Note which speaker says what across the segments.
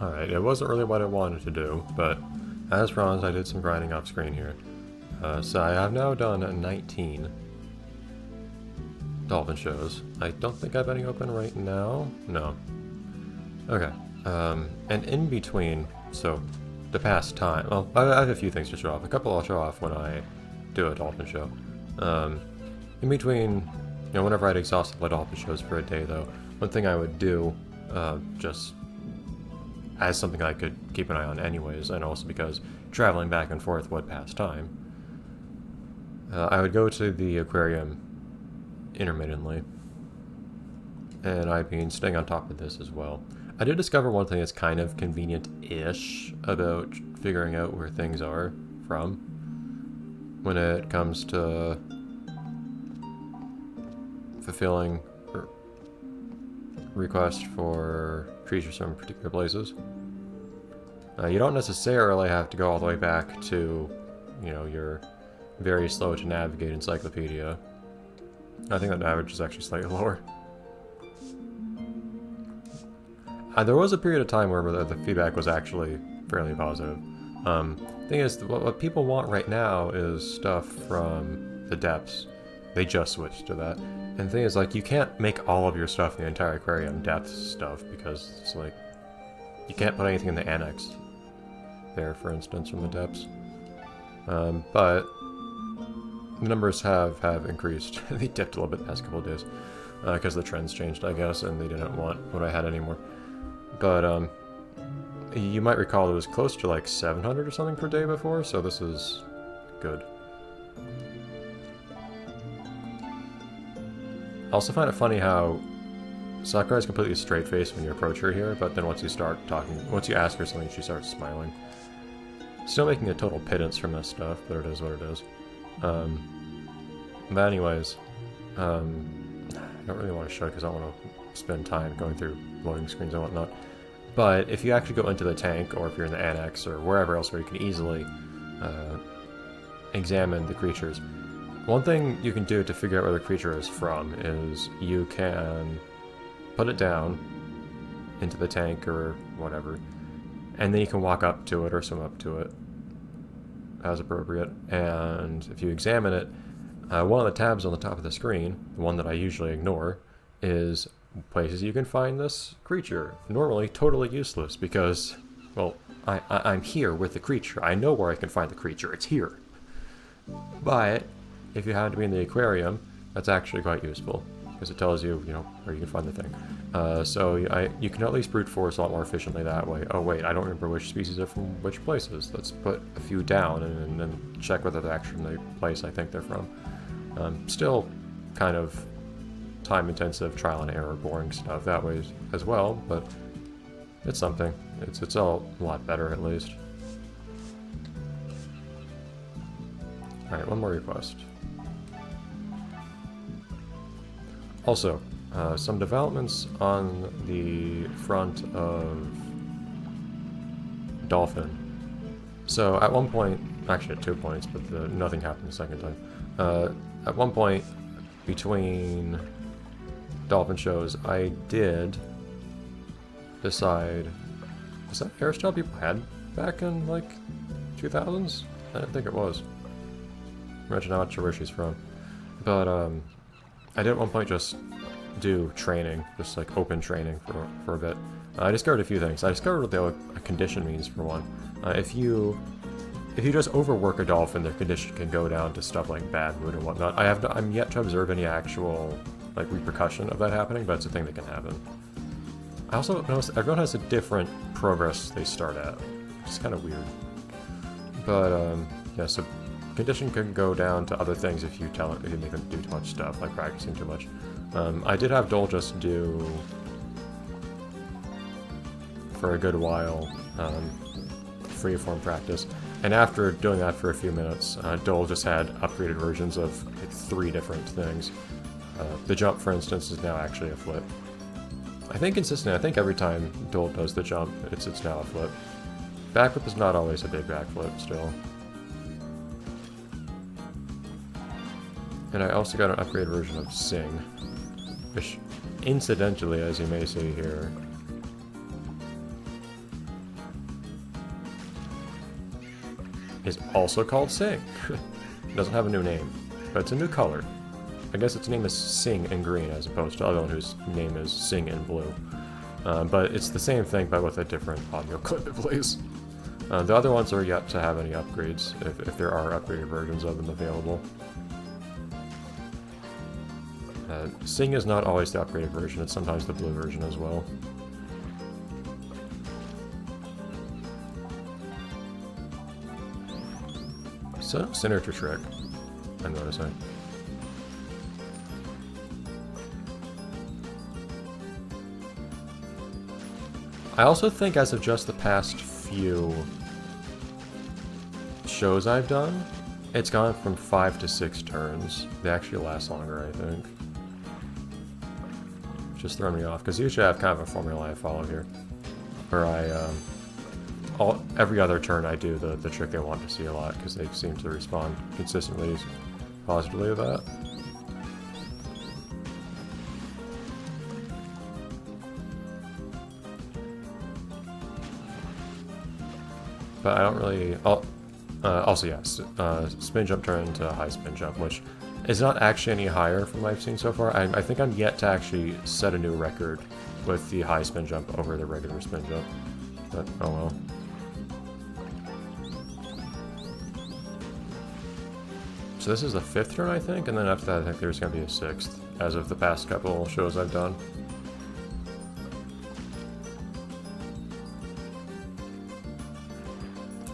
Speaker 1: Alright, it wasn't really what I wanted to do, but as promised, I did some grinding off screen here. So I have now done 19 dolphin shows. I don't think I have any open right now. No. Okay. And in between, so the past time, well, I have a few things to show off. A couple I'll show off when I do a dolphin show. In between, whenever I'd exhausted the dolphin shows for a day, though, one thing I would do, just as something I could keep an eye on anyways, and also because traveling back and forth would pass time, I would go to the aquarium intermittently, and I've been staying on top of this as well. I did discover one thing that's kind of convenient-ish about figuring out where things are from when it comes to fulfilling requests for creatures from particular places. You don't necessarily have to go all the way back to, your very slow to navigate encyclopedia. I think that average is actually slightly lower. There was a period of time where the feedback was actually fairly positive. Thing is, what people want right now is stuff from the depths. They just switched to that. And the thing is, you can't make all of your stuff in the entire aquarium depth stuff, because it's you can't put anything in the annex there, for instance, from the depths. But the numbers have increased. They dipped a little bit the past couple of days, because the trends changed, I guess, and they didn't want what I had anymore. But, you might recall it was close to 700 or something per day before, so this is good. I also find it funny how Sakura is completely straight-faced when you approach her here, but then once you ask her something, she starts smiling. Still making a total pittance from this stuff, but it is what it is. But anyways, I don't really want to show it because I don't want to spend time going through loading screens and whatnot. But if you actually go into the tank, or if you're in the annex, or wherever else where you can easily examine the creatures, one thing you can do to figure out where the creature is from is you can put it down into the tank or whatever, and then you can walk up to it or swim up to it as appropriate. And if you examine it, one of the tabs on the top of the screen, the one that I usually ignore, is places you can find this creature. Normally totally useless because, well, I'm here with the creature. I know where I can find the creature. It's here. But if you happen to be in the aquarium, that's actually quite useful because it tells you, where you can find the thing. So you can at least brute force a lot more efficiently that way. Oh wait, I don't remember which species are from which places. Let's put a few down and then check whether they're actually from the place I think they're from. Still kind of time-intensive, trial and error, boring stuff that way as well, but it's something. It's a lot better at least. Alright, one more request. Also, some developments on the front of dolphin. So at one point, actually at 2 points, but nothing happened the second time. At one point between dolphin shows, I did decide, was that hairstyle people had back in 2000s? I didn't think it was. Imagine how much where she's from. But I did at one point just do training, just open training for a bit. I discovered a few things. I discovered what a condition means, for one. If you just overwork a dolphin, their condition can go down to stuff like bad mood and whatnot. I'm yet to observe any actual repercussion of that happening, but it's a thing that can happen. I also noticed everyone has a different progress they start at, which is kind of weird. But yeah, so condition can go down to other things if you make them do too much stuff, like practicing too much. I did have Dole just do, for a good while, freeform practice, and after doing that for a few minutes, Dole just had upgraded versions of 3 different things. The jump, for instance, is now actually a flip. I think consistently, I think every time Dole does the jump, it's now a flip. Backflip is not always a big backflip still. And I also got an upgraded version of Sing, which, incidentally, as you may see here, is also called Sing. It doesn't have a new name, but it's a new color. I guess its name is Sing in green as opposed to the other one whose name is Sing in blue. But it's the same thing, but with a different audio clip it plays. The other ones are yet to have any upgrades, if there are upgraded versions of them available. Sing is not always the upgraded version, it's sometimes the blue version as well. So, signature trick, I'm noticing. I also think as of just the past few shows I've done, it's gone from 5 to 6 turns. They actually last longer, I think. Just throwing me off, because usually I have kind of a formula I follow here. Where every other turn I do the trick I want to see a lot, because they seem to respond consistently positively to that. But I don't really... also, yes, spin jump turn into high spin jump, which is not actually any higher from what I've seen so far. I think I'm yet to actually set a new record with the high spin jump over the regular spin jump. But, oh well. So this is the 5th turn, I think, and then after that I think there's going to be a 6th, as of the past couple shows I've done.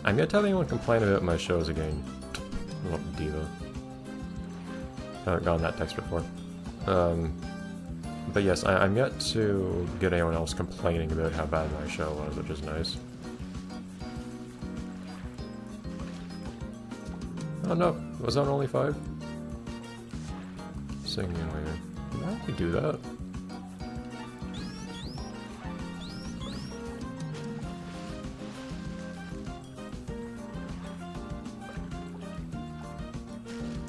Speaker 1: I'm yet to have anyone complain about my shows again. Little diva. I haven't gotten that text before. But yes, I'm yet to get anyone else complaining about how bad my show was, which is nice. Oh no, was that only 5? Sing later. Why did we do that?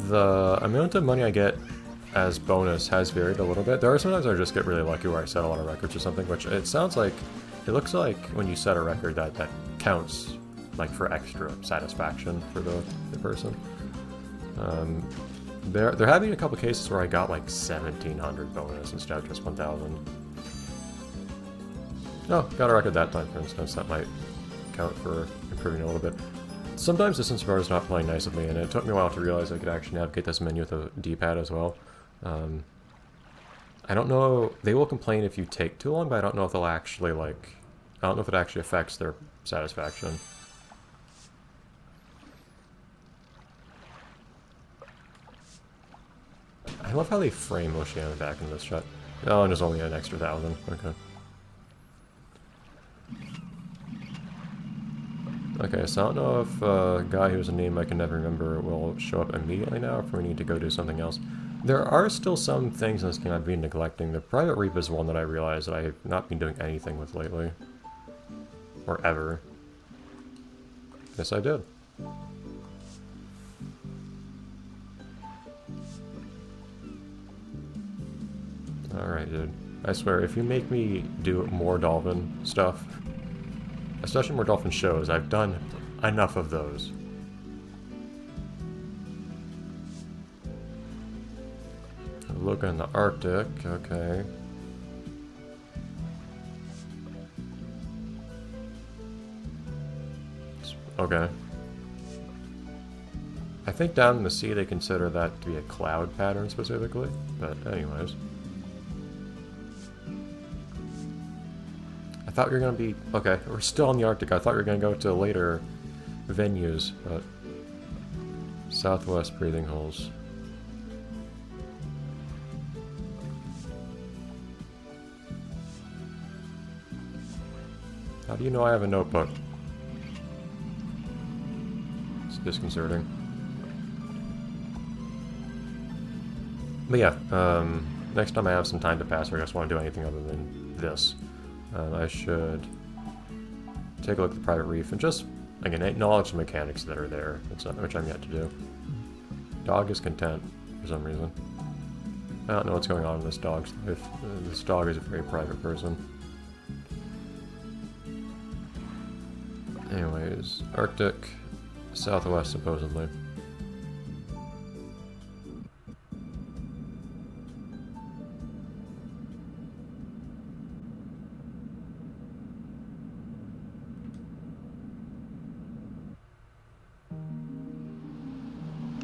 Speaker 1: The amount of money I get as bonus has varied a little bit. There are sometimes I just get really lucky where I set a lot of records or something, which it sounds like, it looks like when you set a record that counts like for extra satisfaction for the person. There have been a couple cases where I got like 1,700 bonus instead of just 1,000. Oh, got a record that time, for instance. That might count for improving a little bit. Sometimes distance bar is not playing nice with me, and it took me a while to realize I could actually navigate this menu with a D-pad as well. I don't know, they will complain if you take too long, but I don't know if they'll actually, like, I don't know if it actually affects their satisfaction. I love how they frame Oceana back in this shot. Oh, and there's only an extra 1,000. Okay. Okay, so I don't know if a guy whose name I can never remember will show up immediately now, if we need to go do something else. There are still some things in this game I've been neglecting. The Private Reap is one that I realized that I have not been doing anything with lately. Or ever. Yes, I did. Alright, dude. I swear, if you make me do more dolphin stuff, especially more dolphin shows, I've done enough of those. Look in the Arctic, okay. Okay. I think down in the sea they consider that to be a cloud pattern specifically, but anyways. I thought we were going to be... Okay, we're still in the Arctic. I thought we were going to go to later venues, but... Southwest breathing holes. How do you know I have a notebook? It's disconcerting. But yeah, next time I have some time to pass, or I just want to do anything other than this, I should take a look at the Private Reef and just, again, acknowledge the mechanics that are there, which I'm yet to do. Dog is content, for some reason. I don't know what's going on in this dog's life. This dog is a very private person. Anyways, Arctic. Southwest, supposedly.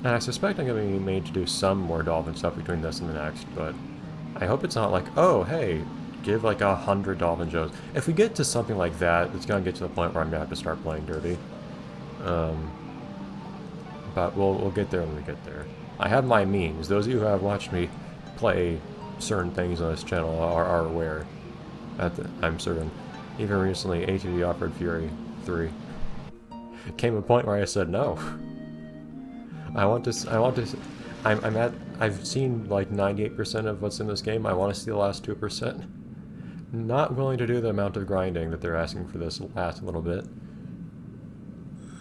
Speaker 1: And I suspect I'm going to be made to do some more dolphin stuff between this and the next, but I hope it's not like, oh, hey, give like 100 dolphin shows. If we get to something like that, it's going to get to the point where I'm going to have to start playing dirty. But we'll get there when we get there. I have my means. Those of you who have watched me play certain things on this channel are aware. I'm certain. Even recently, ATV Off-Road Fury 3 came a point where I said no. I've seen like 98% of what's in this game. I want to see the last 2%. Not willing to do the amount of grinding that they're asking for this last little bit.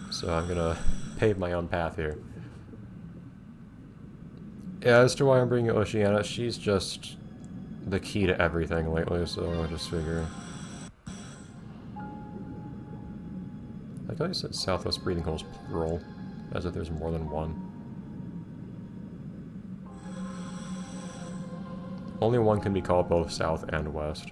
Speaker 1: So I'm gonna pave my own path here. Yeah, as to why I'm bringing Oceana, she's just the key to everything lately, so I just figure. I thought you said Southwest breathing holes plural, as if there's more than one. Only one can be called both south and west.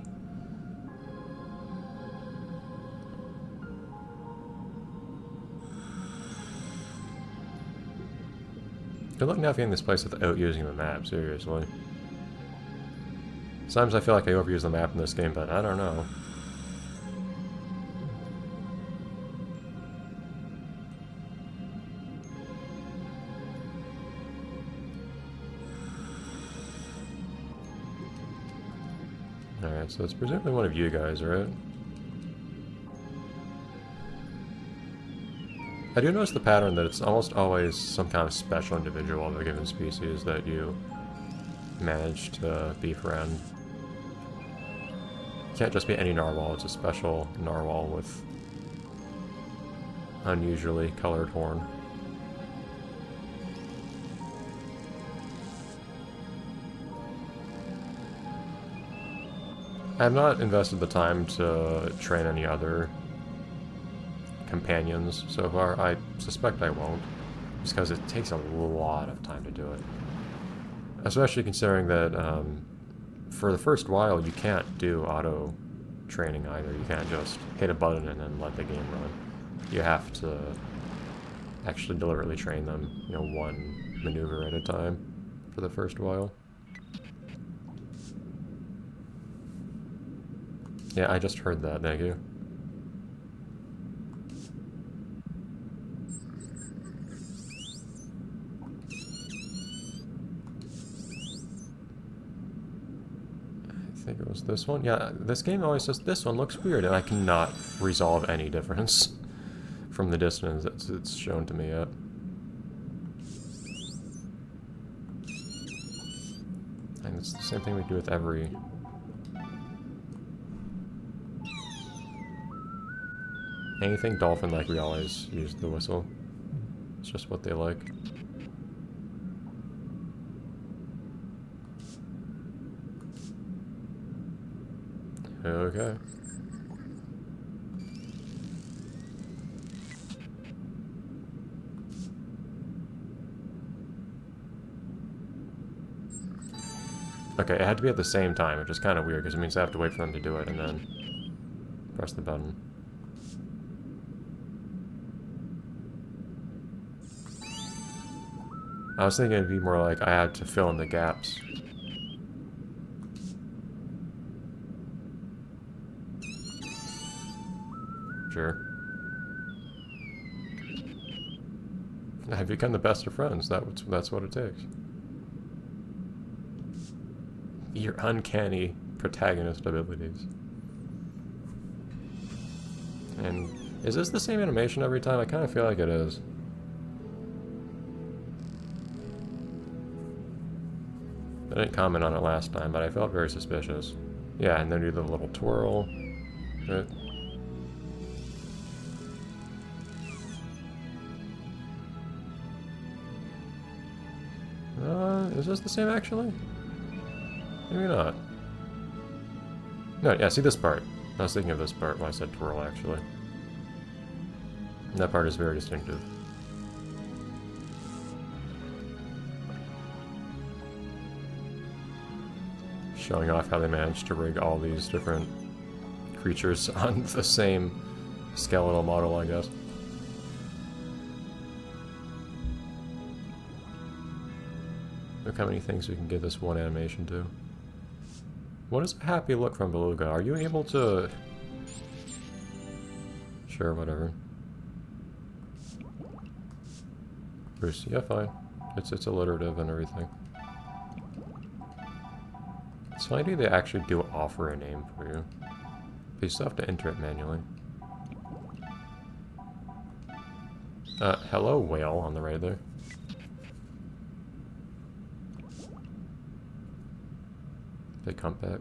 Speaker 1: Good luck navigating this place without using the map, seriously. Sometimes I feel like I overuse the map in this game, but I don't know. Alright, so it's presumably one of you guys, right? I do notice the pattern that it's almost always some kind of special individual of a given species that you manage to befriend. It can't just be any narwhal, it's a special narwhal with unusually colored horn. I have not invested the time to train any other companions so far. I suspect I won't, just because it takes a lot of time to do it. Especially considering that for the first while you can't do auto training either. You can't just hit a button and then let the game run. You have to actually deliberately train them, you know, one maneuver at a time for the first while. Yeah, I just heard that, thank you. I think it was this one. Yeah, this game always says this one looks weird, and I cannot resolve any difference from the distance it's shown to me yet. And it's the same thing we do with every... anything dolphin like, we always use the whistle. It's just what they like. Okay. Okay, it had to be at the same time, which is kind of weird, because it means I have to wait for them to do it and then press the button. I was thinking it'd be more like I had to fill in the gaps. Sure. I've become the best of friends. That's what it takes. Your uncanny protagonist abilities. And is this the same animation every time? I kind of feel like it is. I didn't comment on it last time, but I felt very suspicious. Yeah, and then do the little twirl. Right. Is this the same actually? Maybe not. No, yeah, see this part. I was thinking of this part when I said twirl, actually. And that part is very distinctive. showing off how they managed to rig all these different creatures on the same skeletal model, I guess. Look how many things we can give this one animation to. What is a happy look from Beluga? Are you able to... Sure, whatever. Bruce, yeah, fine. It's alliterative and everything. It's funny they actually do offer a name for you. But you still have to enter it manually. Hello, whale on the right there. Big humpback.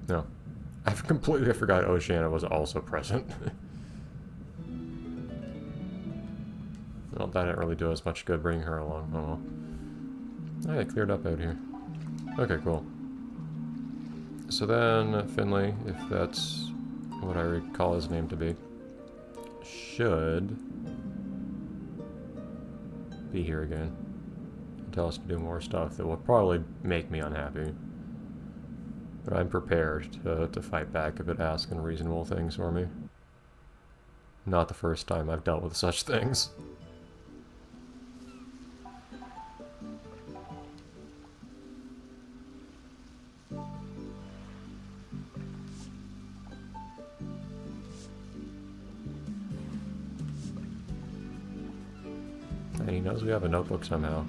Speaker 1: No. I completely forgot Oceania was also present. Well, that didn't really do as much good bringing her along. Oh well. It cleared up out here. Okay, cool. So then, Finley, if that's what I recall his name to be, should be here again. And tell us to do more stuff that will probably make me unhappy. But I'm prepared to fight back if it asks unreasonable things for me. Not the first time I've dealt with such things. And he knows we have a notebook somehow.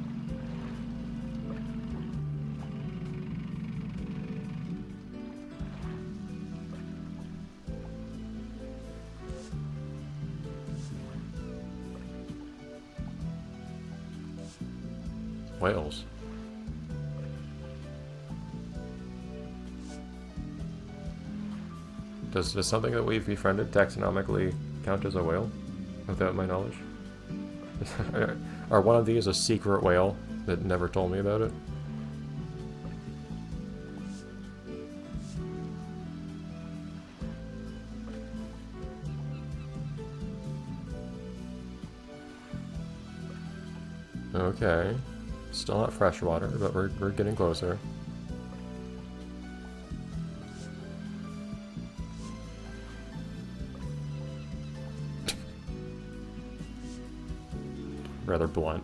Speaker 1: Whales. Does something that we've befriended taxonomically count as a whale? Without my knowledge? Are one of these a secret whale that never told me about it? Okay. Still not freshwater, but we're getting closer. Rather blunt.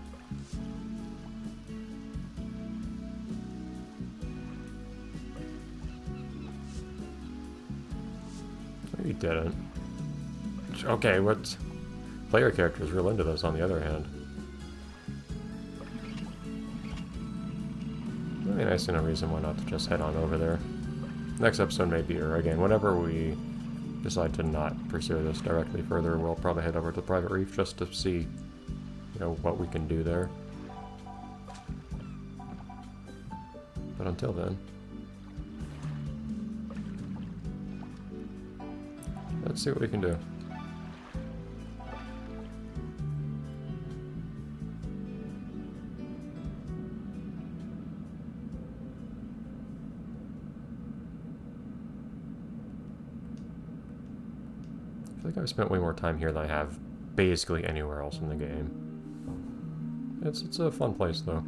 Speaker 1: You didn't. Okay, what? Player characters real into this, on the other hand. I mean, I see no reason why not to just head on over there. Next episode may be, or again, whenever we decide to not pursue this directly further, we'll probably head over to the private reef just to see, you know, what we can do there. But until then, let's see what we can do. I feel like I've spent way more time here than I have basically anywhere else in the game. It's a fun place though.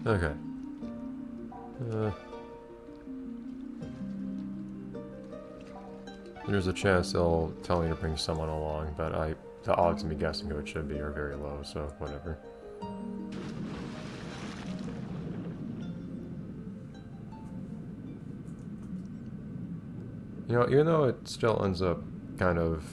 Speaker 1: Okay. There's a chance they'll tell me to bring someone along, but the odds of me guessing who it should be are very low, so whatever. You know, even though it still ends up kind of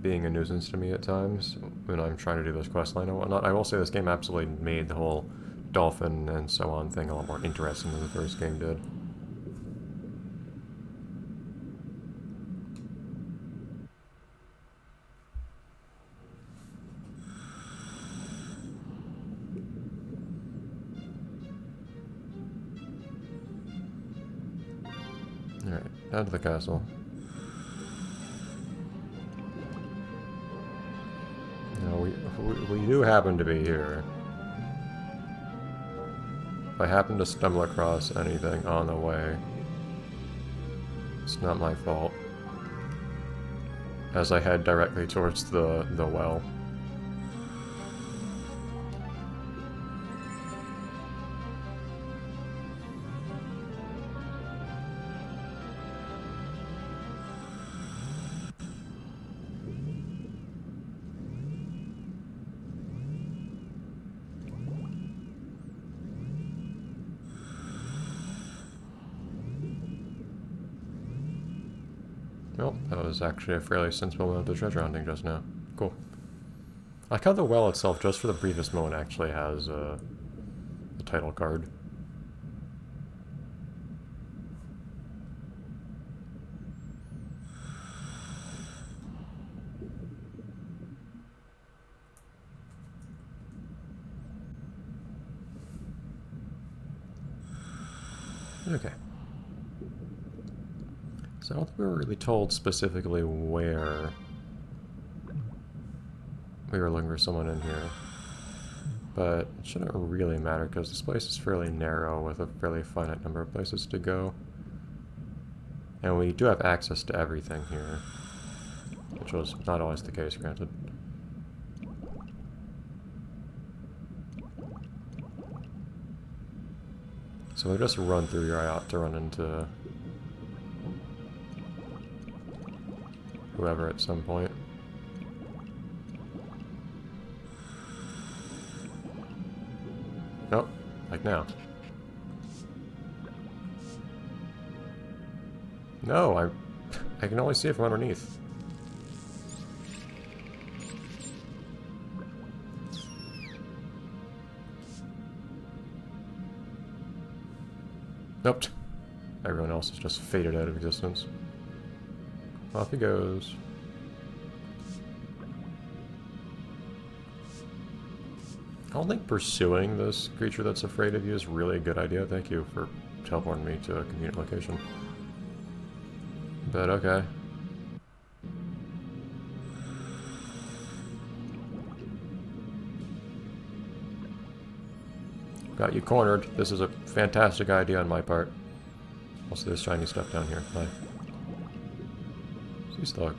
Speaker 1: being a nuisance to me at times when I'm trying to do this questline and whatnot, I will say this game absolutely made the whole dolphin and so on thing a lot more interesting than the first game did. Alright, down to the castle. No, we do happen to be here. If I happen to stumble across anything on the way, it's not my fault. As I head directly towards the well. Well, that was actually a fairly sensible amount of treasure hunting just now. Cool. I like how the well itself, just for the briefest moment, actually has a title card. Okay. So I don't think we were really told specifically where we were looking for someone in here. But it shouldn't really matter because this place is fairly narrow with a fairly finite number of places to go. And we do have access to everything here, which was not always the case, granted. So if I just run through here, I ought to run into whoever at some point. Nope, like now. No, I can only see it from underneath. Nope. Everyone else is just faded out of existence. Off he goes. I don't think pursuing this creature that's afraid of you is really a good idea. Thank you for teleporting me to a convenient location. But okay. Got you cornered. This is a fantastic idea on my part. Also, there's shiny stuff down here. Hi. Sea slug.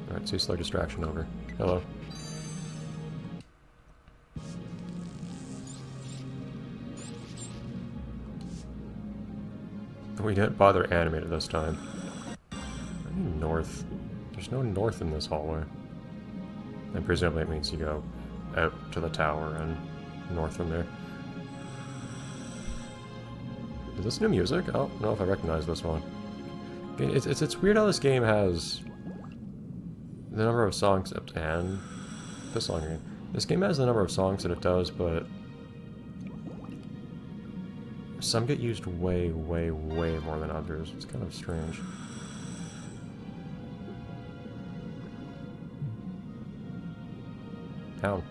Speaker 1: Alright, sea slug distraction over. Hello. We didn't bother animating this time. I need north. There's no north in this hallway. And presumably it means you go out to the tower and north from there. Is this new music? I don't know if I recognize this one. It's weird how this game has the number of songs and this song again. This game has the number of songs that it does, but some get used way, way, way more than others. It's kind of strange. Ow.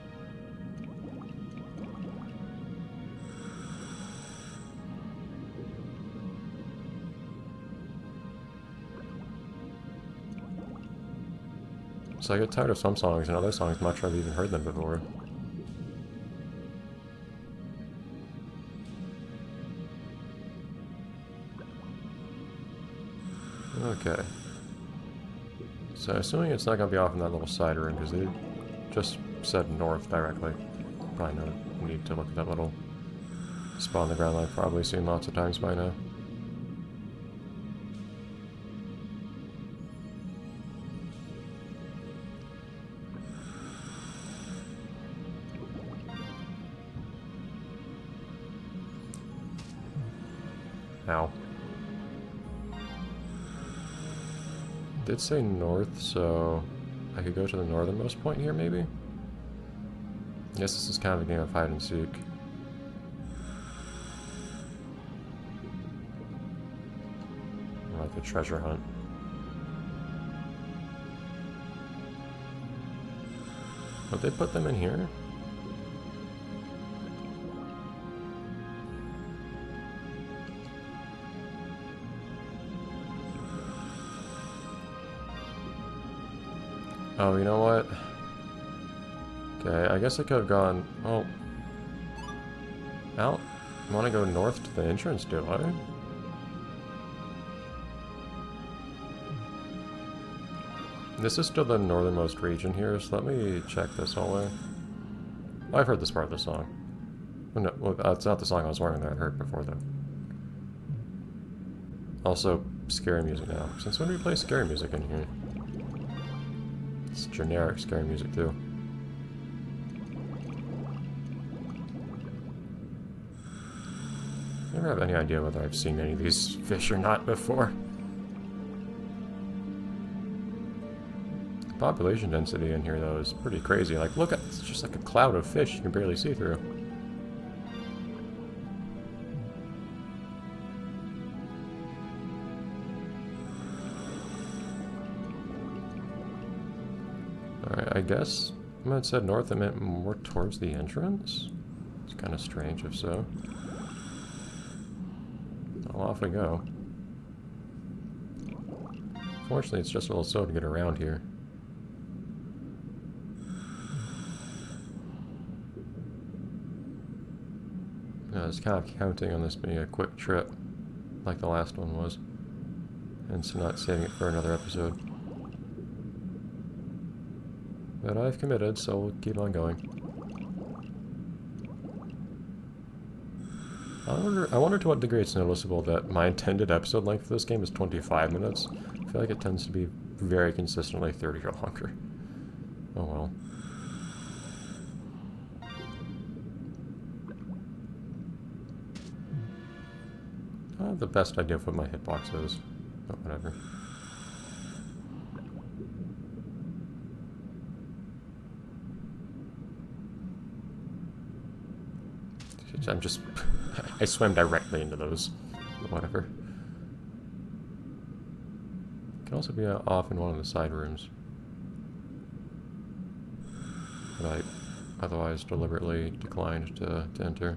Speaker 1: So I get tired of some songs and other songs much I've even heard them before. Okay. So assuming it's not going to be off in that little side room, because they just said north directly. Probably no need to look at that little spot on the ground I've probably seen lots of times by now. Ow. Did say north, so I could go to the northernmost point here, maybe? I guess this is kind of a game of hide and seek. Like a treasure hunt. Would they put them in here? Oh, you know what? Okay, I guess I could have gone... Oh. Out. I want to go north to the entrance, do I? This is still the northernmost region here, so let me check this hallway. Oh, I've heard this part of the song. Oh, no, well, it's not the song I was wondering that I heard before, though. Also, scary music now. Since when do we play scary music in here? It's generic scary music, too. I never have any idea whether I've seen any of these fish or not before. The population density in here, though, is pretty crazy. Like, look at it's just like a cloud of fish you can barely see through. Alright, I guess when it said north, it meant more towards the entrance? It's kind of strange if so. Well, off we go. Fortunately, it's just a little slow to get around here. I was kind of counting on this being a quick trip, like the last one was, and so not saving it for another episode. But I've committed, so we'll keep on going. I wonder to what degree it's noticeable that my intended episode length for this game is 25 minutes. I feel like it tends to be very consistently 30 or longer. Oh well. I have the best idea of what my hitbox is, but whatever. I'm just... I swam directly into those. Whatever. Can also be off in one of the side rooms. But I otherwise deliberately declined to enter.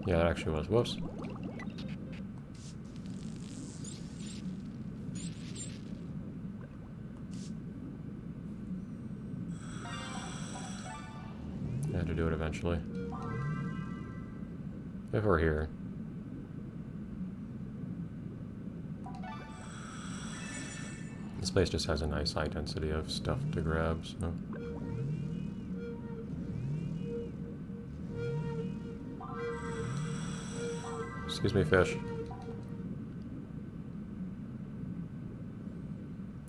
Speaker 1: Yeah, that actually was. Whoops. I had to do it eventually. If we're here. This place just has a nice high density of stuff to grab, so... Excuse me, fish.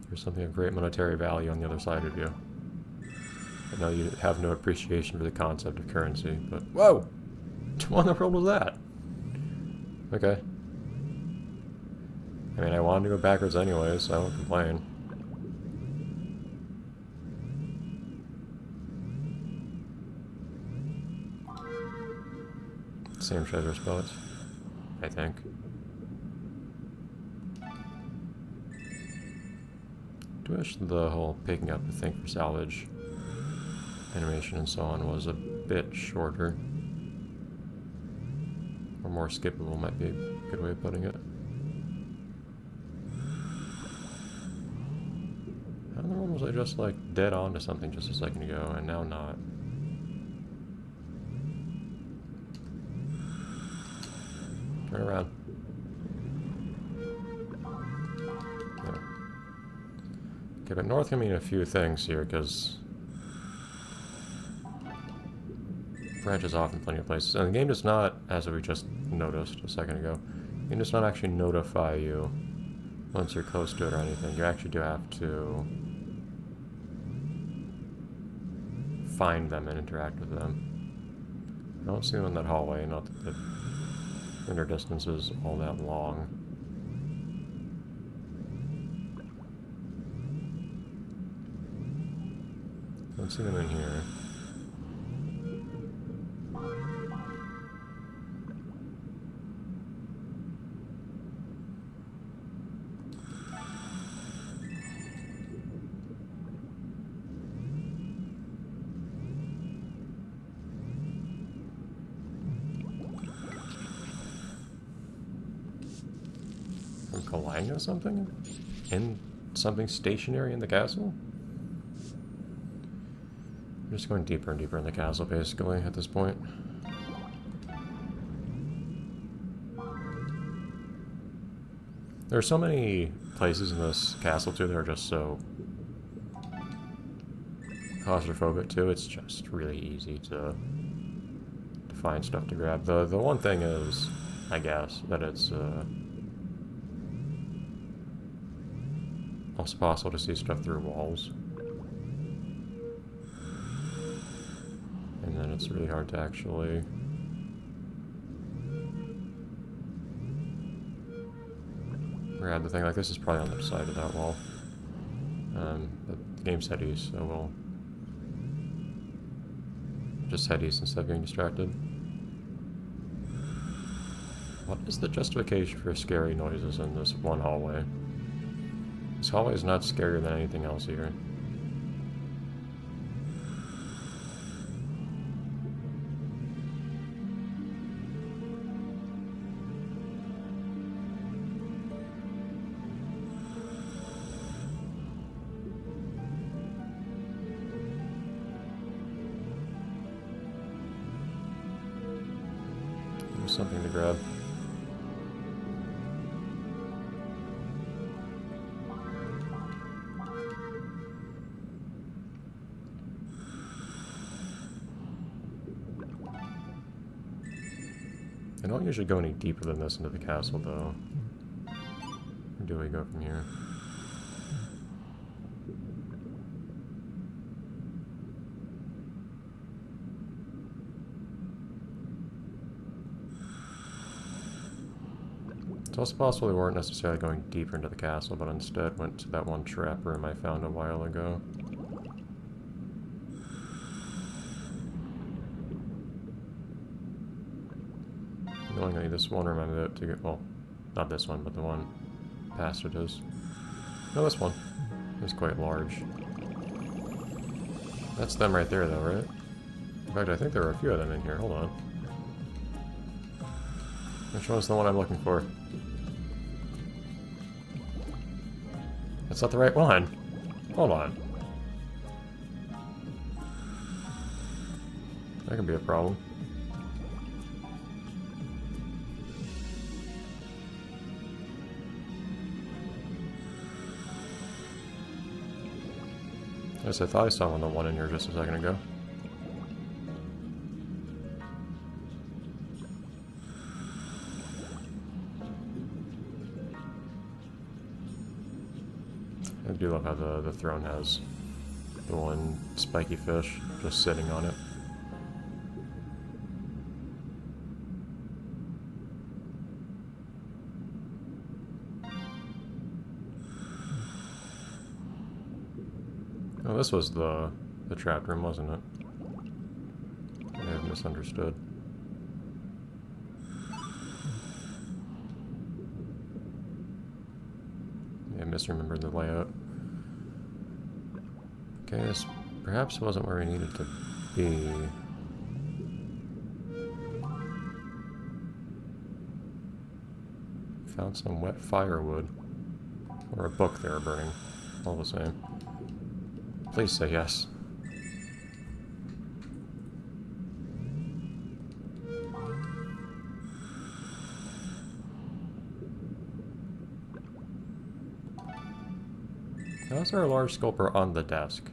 Speaker 1: There's something of great monetary value on the other side of you. I know you have no appreciation for the concept of currency, but... Whoa! What in the world was that? Okay. I mean, I wanted to go backwards anyways, so I won't complain. Same treasure spots, I think. I wish the whole picking up a thing for salvage animation and so on was a bit shorter. Or more skippable might be a good way of putting it. How in the world was I just like dead on to something just a second ago and now not? Turn around. Yeah. Okay, but north can mean a few things here because branches off in plenty of places. And the game does not, as we just noticed a second ago, the game does not actually notify you once you're close to it or anything. You actually do have to find them and interact with them. I don't see them in that hallway, not that the inner distance is all that long. Don't see them in here. Colliding or something? In something stationary in the castle? I'm just going deeper and deeper in the castle, basically, at this point. There are so many places in this castle, too, that are just so claustrophobic, too. It's just really easy to find stuff to grab. The one thing is, I guess, that it's also possible to see stuff through walls. And then it's really hard to actually grab the thing. Like, this is probably on the side of that wall. But the game's head east, so we'll just head east instead of getting distracted. What is the justification for scary noises in this one hallway? This hallway is not scarier than anything else here. There's something to grab. I don't usually go any deeper than this into the castle, though. Where do we go from here? It's also possible we weren't necessarily going deeper into the castle, but instead went to that one trap room I found a while ago. Annoyingly, this one room I'm about to get, well, not this one, but the one past it is. No, this one is quite large. That's them right there, though, right? In fact, I think there are a few of them in here. Hold on. Which one's the one I'm looking for? That's not the right one. Hold on. That could be a problem. Yes, I thought I saw the one in here just a second ago. I do love how the throne has the one spiky fish just sitting on it. Oh, this was the trap room, wasn't it? I may have misunderstood. I misremembered the layout. Okay, this perhaps wasn't where we needed to be. Found some wet firewood. Or a book they were burning. All the same. Please say yes. How is there a large sculptor on the desk?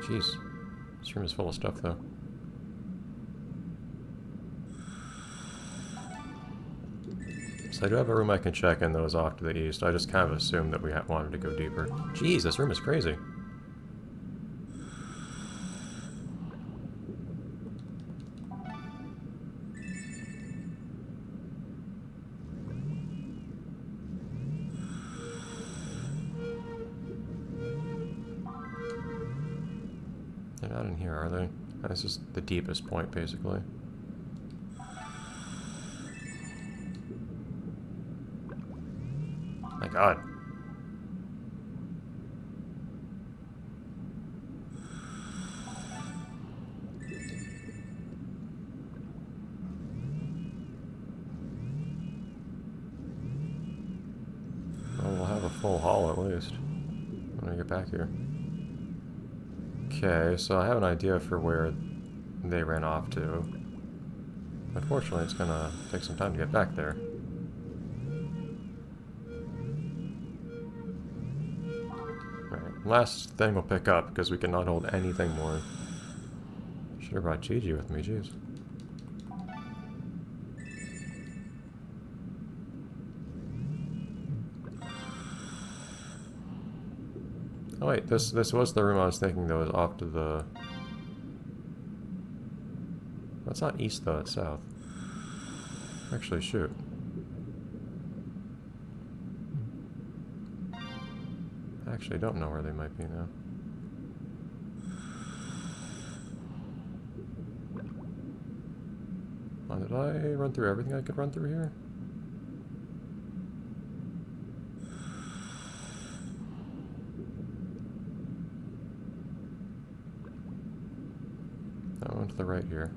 Speaker 1: Jeez. This room is full of stuff, though. So I do have a room I can check in that was off to the east. I just kind of assumed that we wanted to go deeper. Jeez, this room is crazy. They're not in here, are they? This is the deepest point, basically. My god. full haul at least when I get back here. Okay, so I have an idea for where they ran off to. Unfortunately, it's gonna take some time to get back there. Right, last thing we'll pick up because we cannot hold anything more. Should have brought Gigi with me, jeez. Oh wait, this was the room I was thinking that was off to the... That's not east though, it's south. Actually, shoot. I actually don't know where they might be now. Did I run through everything I could run through here? I went to the right here.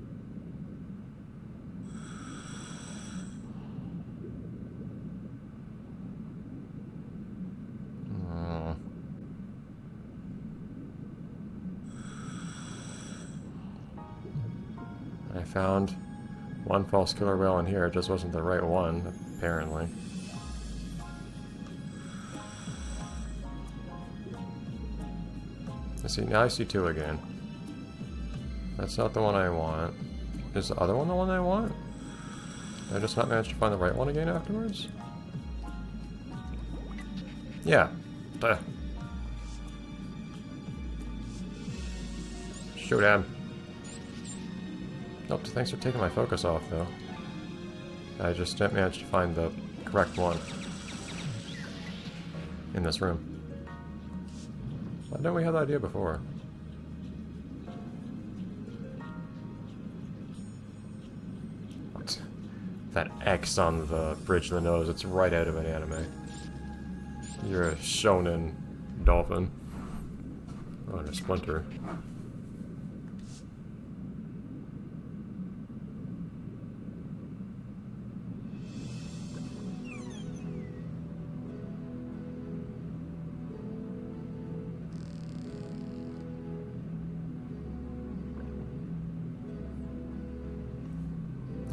Speaker 1: Oh. I found one false killer whale in here, it just wasn't the right one, apparently. Now I see two again. That's not the one I want. Is the other one the one I want? Did I just not manage to find the right one again afterwards? Yeah. Duh. Shoot him. Nope, thanks for taking my focus off, though. I just didn't manage to find the correct one in this room. Why didn't we have that idea before? What? That X on the bridge of the nose, it's right out of an anime. You're a Shounen dolphin. Oh, and a splinter.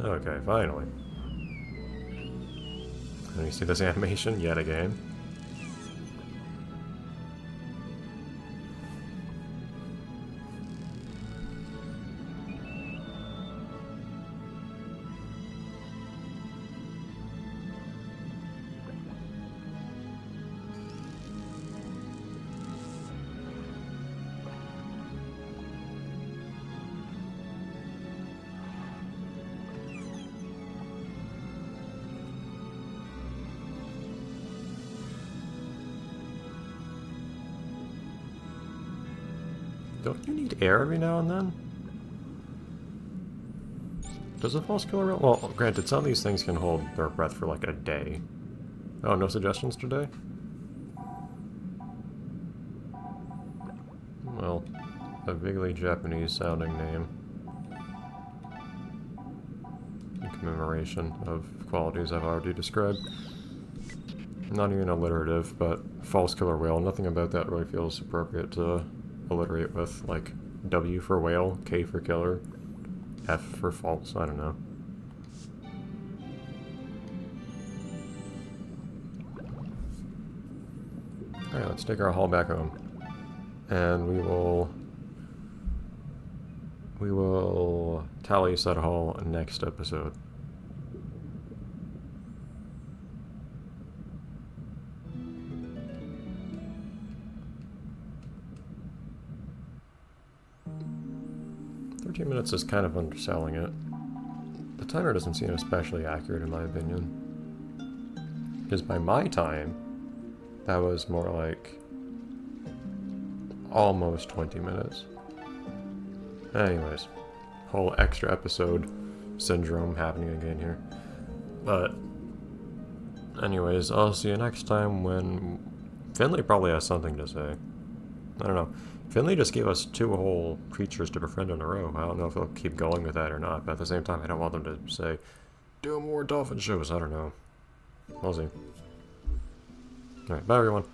Speaker 1: Okay, finally. And you see this animation yet again. Don't you need air every now and then? Does a false killer whale... Well, granted, some of these things can hold their breath for like a day. Oh, no suggestions today? Well, a vaguely Japanese sounding name. In commemoration of qualities I've already described. Not even alliterative, but false killer whale. Nothing about that really feels appropriate to alliterate with, like W for whale, K for killer, F for false, I don't know. Alright, let's take our haul back home. And we will tally said haul next episode. Minutes is kind of underselling it. The timer doesn't seem especially accurate in my opinion. Because by my time, that was more like almost 20 minutes. Anyways, whole extra episode syndrome happening again here. But anyways, I'll see you next time when Finley probably has something to say. I don't know. Finley just gave us 2 whole creatures to befriend in a row. I don't know if he'll keep going with that or not, but at the same time, I don't want them to say, do more dolphin shows. I don't know. We'll see. Alright, bye everyone.